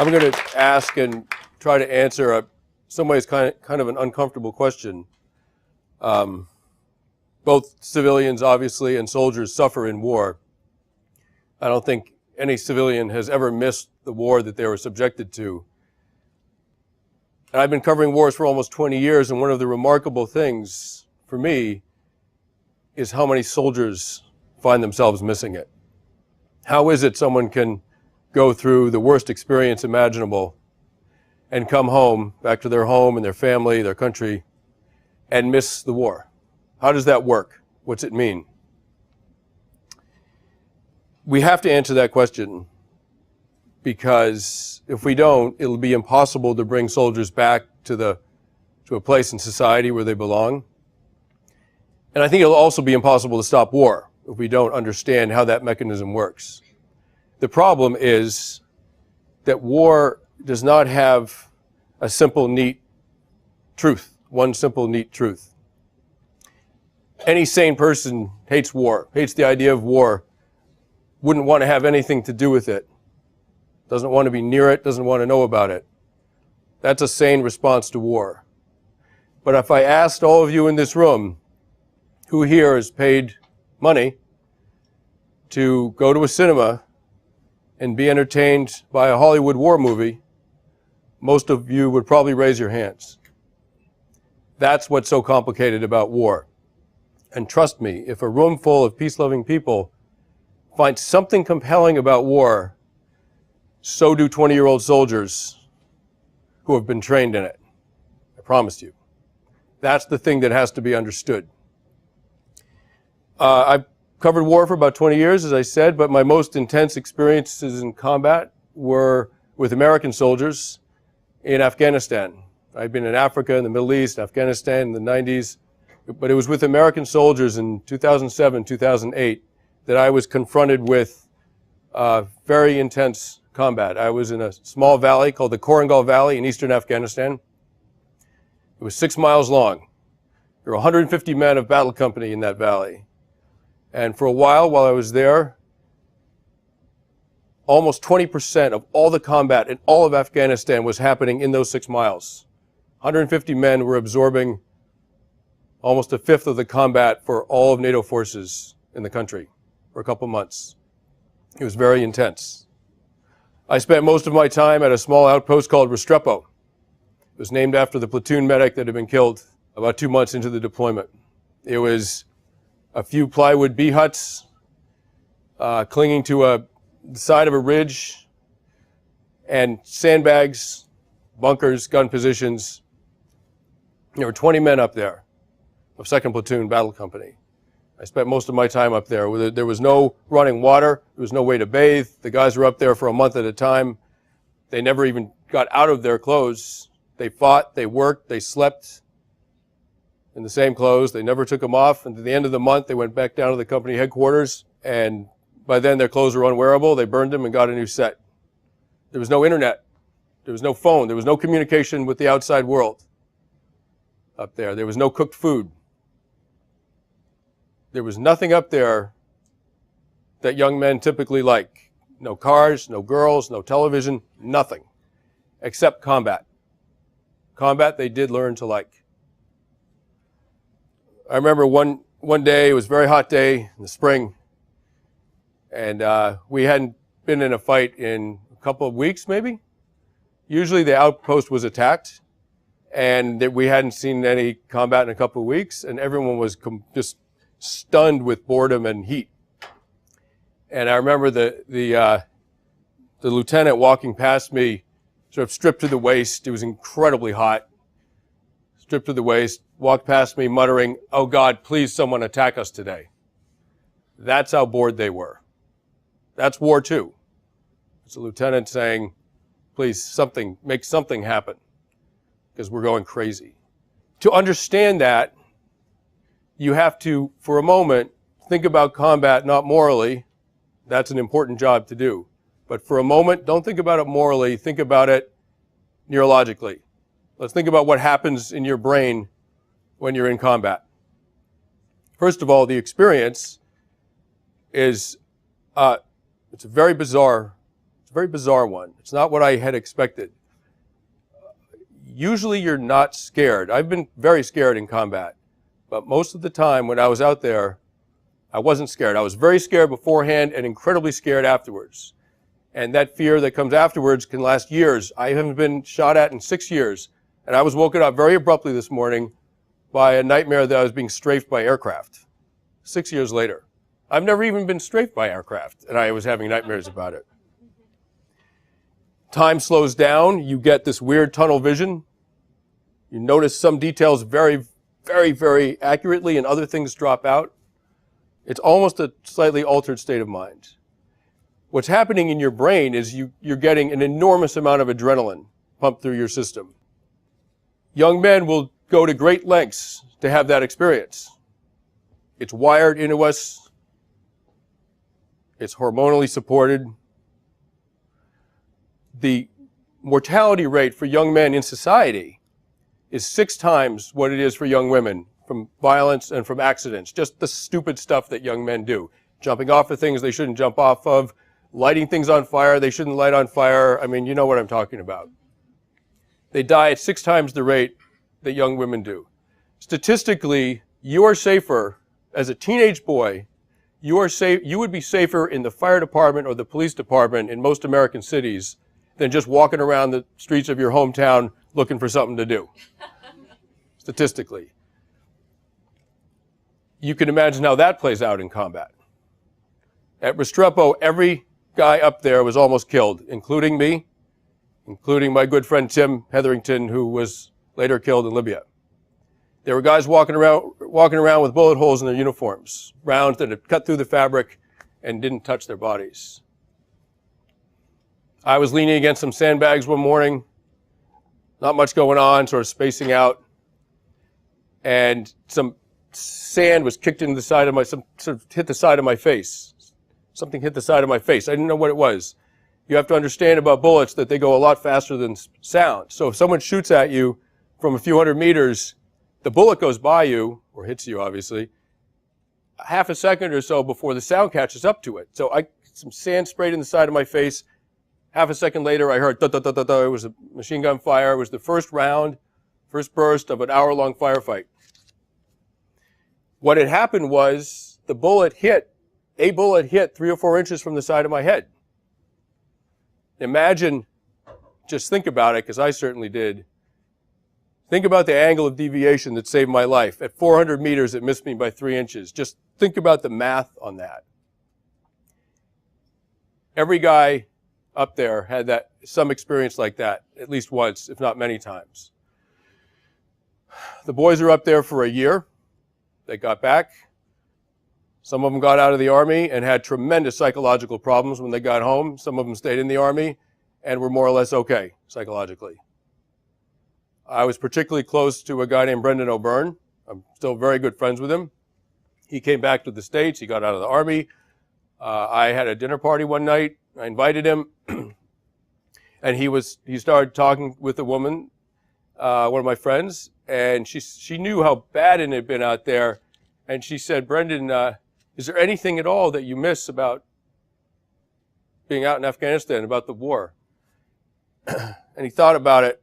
I'm going to ask and try to answer some ways kind of an uncomfortable question. Both civilians, obviously, and soldiers suffer in war. I don't think any civilian has ever missed the war that they were subjected to. And I've been covering wars for almost 20 years, and one of the remarkable things for me is how many soldiers find themselves missing it. How is it someone can go through the worst experience imaginable and come home, back to their home and their family, their country, and miss the war? How does that work? What's it mean? We have to answer that question, because if we don't, it'll be impossible to bring soldiers back to a place in society where they belong. And I think it'll also be impossible to stop war if we don't understand how that mechanism works. The problem is that war does not have a simple, neat truth, one simple, neat truth. Any sane person hates war, hates the idea of war, wouldn't want to have anything to do with it, doesn't want to be near it, doesn't want to know about it. That's a sane response to war. But if I asked all of you in this room, who here has paid money to go to a cinema and be entertained by a Hollywood war movie, most of you would probably raise your hands. That's what's so complicated about war. And trust me, if a room full of peace-loving people find something compelling about war, so do 20-year-old soldiers who have been trained in it. I promise you. That's the thing that has to be understood. I've covered war for about 20 years, as I said, but my most intense experiences in combat were with American soldiers in Afghanistan. I've been in Africa, in the Middle East, Afghanistan in the 90s, but it was with American soldiers in 2007, 2008 that I was confronted with very intense combat. I was in a small valley called the Korangal Valley in eastern Afghanistan. It was 6 miles long. There were 150 men of battle company in that valley. And for a while I was there, almost 20% of all the combat in all of Afghanistan was happening in those 6 miles. 150 men were absorbing almost a fifth of the combat for all of NATO forces in the country for a couple months. It was very intense. I spent most of my time at a small outpost called Restrepo. It was named after the platoon medic that had been killed about 2 months into the deployment. It was a few plywood bee huts clinging to the side of a ridge, and sandbags, bunkers, gun positions. There were 20 men up there of 2nd Platoon Battle Company. I spent most of my time up there. There was no running water. There was no way to bathe. The guys were up there for a month at a time. They never even got out of their clothes. They fought, they worked, they slept in the same clothes. They never took them off. And at the end of the month, they went back down to the company headquarters. And by then, their clothes were unwearable. They burned them and got a new set. There was no internet. There was no phone. There was no communication with the outside world up there. There was no cooked food. There was nothing up there that young men typically like. No cars, no girls, no television, nothing, except combat. Combat they did learn to like. I remember one day, it was a very hot day in the spring, and we hadn't been in a fight in a couple of weeks, maybe. Usually the outpost was attacked, and we hadn't seen any combat in a couple of weeks, and everyone was just stunned with boredom and heat. And I remember the lieutenant walking past me, sort of stripped to the waist. It was incredibly hot. Stripped to the waist, walked past me muttering, "Oh God, please someone attack us today." That's how bored they were. That's war too. It's a lieutenant saying, "Please, make something happen, because we're going crazy." To understand that, you have to, for a moment, think about combat not morally. That's an important job to do. But for a moment, don't think about it morally. Think about it neurologically. Let's think about what happens in your brain when you're in combat. First of all, the experience is, it's very bizarre a very bizarre one. It's not what I had expected. Usually you're not scared. I've been very scared in combat, but most of the time when I was out there, I wasn't scared. I was very scared beforehand and incredibly scared afterwards. And that fear that comes afterwards can last years. I haven't been shot at in 6 years, and I was woken up very abruptly this morning by a nightmare that I was being strafed by aircraft 6 years later. I've never even been strafed by aircraft, and I was having nightmares about it. Time slows down. You get this weird tunnel vision. You notice some details very, very, very accurately, and other things drop out. It's almost a slightly altered state of mind. What's happening in your brain is you're getting an enormous amount of adrenaline pumped through your system. Young men will go to great lengths to have that experience. It's wired into us. It's hormonally supported. The mortality rate for young men in society is 6 times what it is for young women from violence and from accidents. Just the stupid stuff that young men do. Jumping off of things they shouldn't jump off of, lighting things on fire they shouldn't light on fire. I mean, you know what I'm talking about. They die at 6 times the rate that young women do. Statistically, you are safer as a teenage boy. You would be safer in the fire department or the police department in most American cities than just walking around the streets of your hometown looking for something to do. Statistically. You can imagine how that plays out in combat. At Restrepo, every guy up there was almost killed, including me, including my good friend Tim Hetherington, who was later killed in Libya. There were guys walking around with bullet holes in their uniforms, rounds that had cut through the fabric and didn't touch their bodies. I was leaning against some sandbags one morning, not much going on, sort of spacing out, and some sand was kicked into the side of sort of hit the side of my face. Something hit the side of my face. I didn't know what it was. You have to understand about bullets that they go a lot faster than sound. So if someone shoots at you from a few hundred meters, the bullet goes by you, or hits you obviously, half a second or so before the sound catches up to it. So some sand sprayed in the side of my face. Half a second later, I heard da-da-da-da-da. It was a machine gun fire. It was the first round, first burst of an hour-long firefight. What had happened was a bullet hit 3 or 4 inches from the side of my head. Imagine, just think about it, because I certainly did. Think about the angle of deviation that saved my life. At 400 meters, it missed me by 3 inches. Just think about the math on that. Every guy up there had some experience like that, at least once, if not many times. The boys are up there for a year. They got back. Some of them got out of the Army and had tremendous psychological problems when they got home. Some of them stayed in the Army and were more or less okay psychologically. I was particularly close to a guy named Brendan O'Byrne. I'm still very good friends with him. He came back to the States. He got out of the Army. I had a dinner party one night. I invited him, and he started talking with a woman, one of my friends, and she knew how bad it had been out there, and she said, "Brendan, is there anything at all that you miss about being out in Afghanistan, about the war?" And he thought about it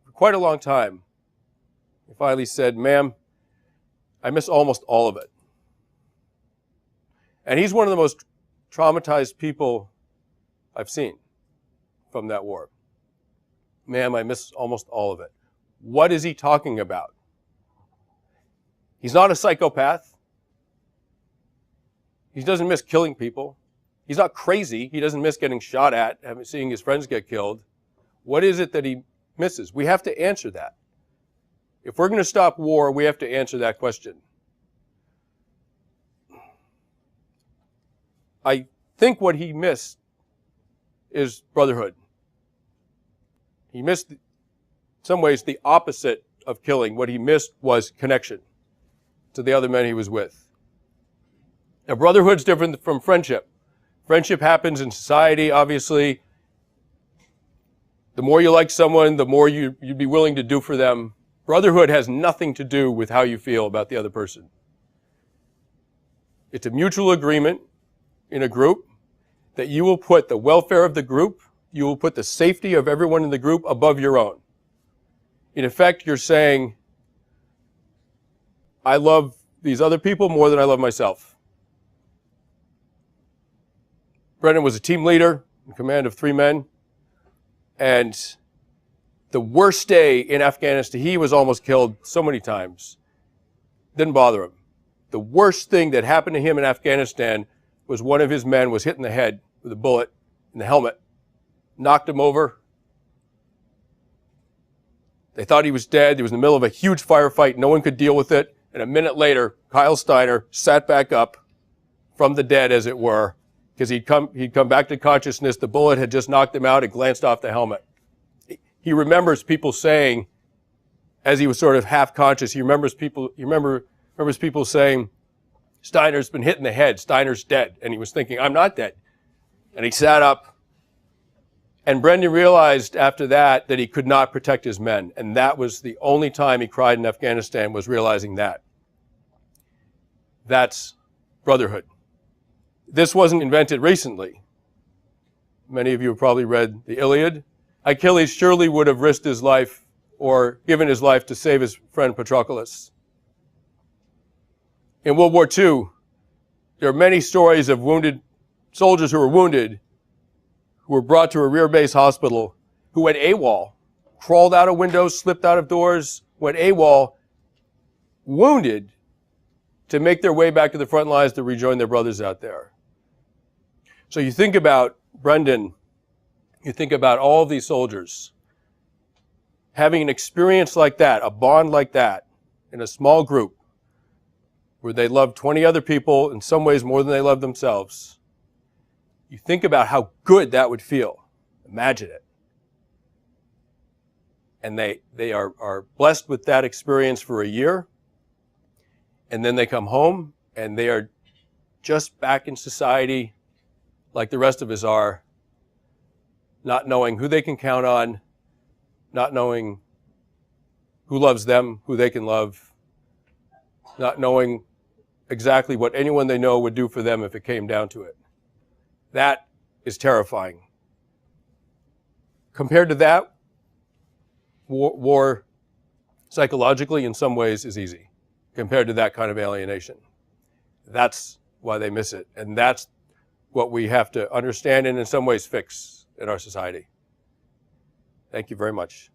for quite a long time. He finally said, "Ma'am, I miss almost all of it." And he's one of the most traumatized people I've seen from that war. "Ma'am, I miss almost all of it." What is he talking about? He's not a psychopath. He doesn't miss killing people. He's not crazy. He doesn't miss getting shot at, seeing his friends get killed. What is it that he misses? We have to answer that. If we're going to stop war, we have to answer that question. I think what he missed is brotherhood. He missed, in some ways, the opposite of killing. What he missed was connection to the other men he was with. Now, brotherhood's different from friendship. Friendship happens in society, obviously. The more you like someone, the more you'd be willing to do for them. Brotherhood has nothing to do with how you feel about the other person. It's a mutual agreement in a group that you will put the welfare of the group you will put the safety of everyone in the group above your own. In effect, you're saying, I love these other people more than I love myself. Brendan was a team leader in command of 3 men. And the worst day in Afghanistan, he was almost killed so many times. Didn't bother him. The worst thing that happened to him in Afghanistan was one of his men was hit in the head with a bullet in the helmet, knocked him over. They thought he was dead. He was in the middle of a huge firefight. No one could deal with it. And a minute later, Kyle Steiner sat back up from the dead, as it were, because he'd come back to consciousness. The bullet had just knocked him out. It glanced off the helmet. He remembers people saying, as he was sort of half conscious, he remembers people saying, Steiner's been hit in the head. Steiner's dead. And he was thinking, I'm not dead. And he sat up. And Brendan realized after that he could not protect his men. And that was the only time he cried in Afghanistan, was realizing that. That's brotherhood. This wasn't invented recently. Many of you have probably read the Iliad. Achilles surely would have risked his life or given his life to save his friend Patroclus. In World War II, there are many stories of wounded soldiers who were wounded, who were brought to a rear base hospital, who went AWOL, crawled out of windows, slipped out of doors, went AWOL, wounded, to make their way back to the front lines to rejoin their brothers out there. So you think about Brendan, you think about all of these soldiers having an experience like that, a bond like that, in a small group, where they loved 20 other people, in some ways more than they loved themselves. You think about how good that would feel. Imagine it. And they are blessed with that experience for a year, and then they come home, and they are just back in society like the rest of us are, not knowing who they can count on, not knowing who loves them, who they can love, not knowing exactly what anyone they know would do for them if it came down to it. That is terrifying. Compared to that, war psychologically in some ways is easy compared to that kind of alienation. That's why they miss it. And that's what we have to understand and in some ways fix in our society. Thank you very much.